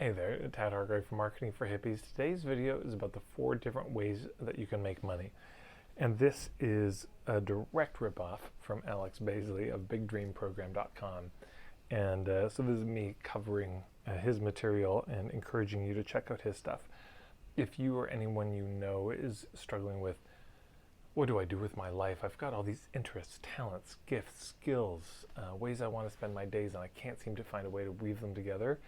Hey there, Tad Hargrave from Marketing for Hippies. Today's video is about the 4 different ways that you can make money. And this is a direct ripoff from Alex Baisley of BigDreamProgram.com. And so this is me covering his material and encouraging you to check out his stuff. If you or anyone you know is struggling with, what do I do with my life? I've got all these interests, talents, gifts, skills, ways I want to spend my days, and I can't seem to find a way to weave them together.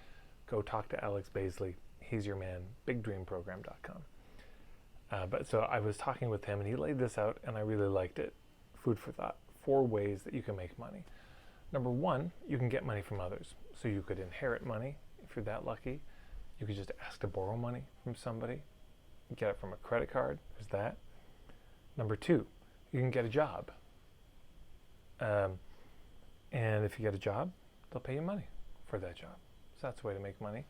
Go talk to Alex Baisley. He's your man, BigDreamProgram.com. But so I was talking with him and he laid this out and I really liked it. Food for thought. 4 ways that you can make money. Number 1, you can get money from others. So you could inherit money if you're that lucky. You could just ask to borrow money from somebody. Get it from a credit card. There's that. Number 2, you can get a job. And if you get a job, they'll pay you money for that job. That's a way to make money.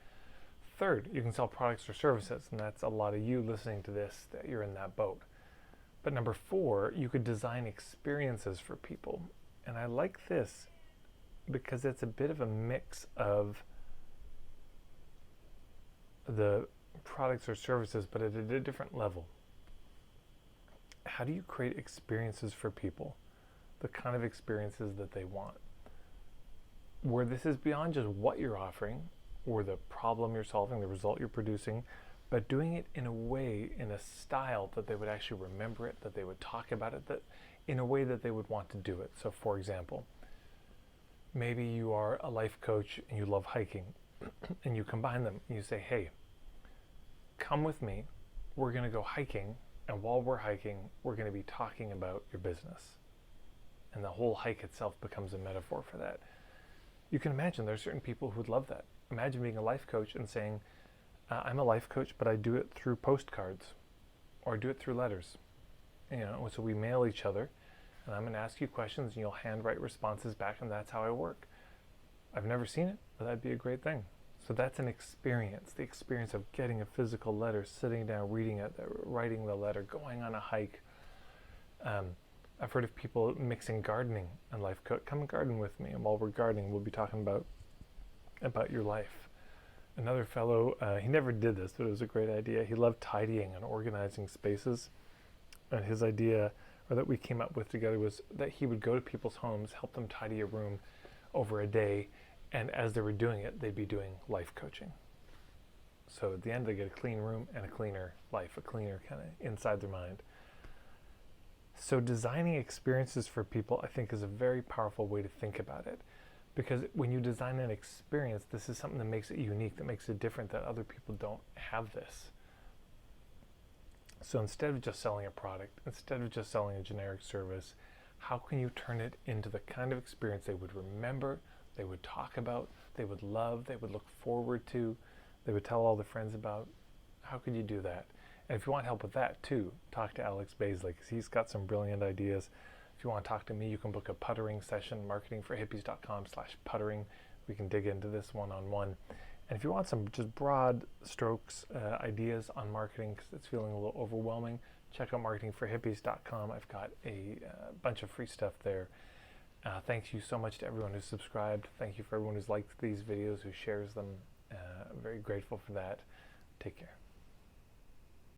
Third, you can sell products or services, and that's a lot of you listening to this that you're in that boat. But number 4, you could design experiences for people. And I like this because it's a bit of a mix of the products or services, but at a different level. How do you create experiences for people? The kind of experiences that they want, where this is beyond just what you're offering or the problem you're solving, the result you're producing, but doing it in a way, in a style that they would actually remember it, that they would talk about it, that in a way that they would want to do it. So for example, maybe you are a life coach and you love hiking and you combine them and you say, hey, come with me, we're going to go hiking, and while we're hiking, we're going to be talking about your business. And the whole hike itself becomes a metaphor for that. You can imagine there are certain people who would love that. Imagine being a life coach and saying, I'm a life coach, but I do it through postcards or I do it through letters. So we mail each other and I'm going to ask you questions and you'll handwrite responses back, and that's how I work. I've never seen it, but that'd be a great thing. So that's an experience, the experience of getting a physical letter, sitting down, reading it, writing the letter, going on a hike. I've heard of people mixing gardening and life coach. Come garden with me, and while we're gardening, we'll be talking about your life. Another fellow, he never did this, but it was a great idea. He loved tidying and organizing spaces. And his idea, or that we came up with together, was that he would go to people's homes, help them tidy a room over a day, and as they were doing it, they'd be doing life coaching. So at the end, they get a clean room and a cleaner life, a cleaner kind of inside their mind. So designing experiences for people, I think, is a very powerful way to think about it. Because when you design an experience, this is something that makes it unique, that makes it different, that other people don't have this. So instead of just selling a product, instead of just selling a generic service, how can you turn it into the kind of experience they would remember, they would talk about, they would love, they would look forward to, they would tell all their friends about? How could you do that? And if you want help with that too, talk to Alex Baisley, because he's got some brilliant ideas. If you want to talk to me, you can book a puttering session, marketingforhippies.com/puttering. We can dig into this one-on-one. And if you want some just broad strokes ideas on marketing, because it's feeling a little overwhelming, check out marketingforhippies.com. I've got a bunch of free stuff there. Thank you so much to everyone who's subscribed. Thank you for everyone who's liked these videos, who shares them. I'm very grateful for that. Take care.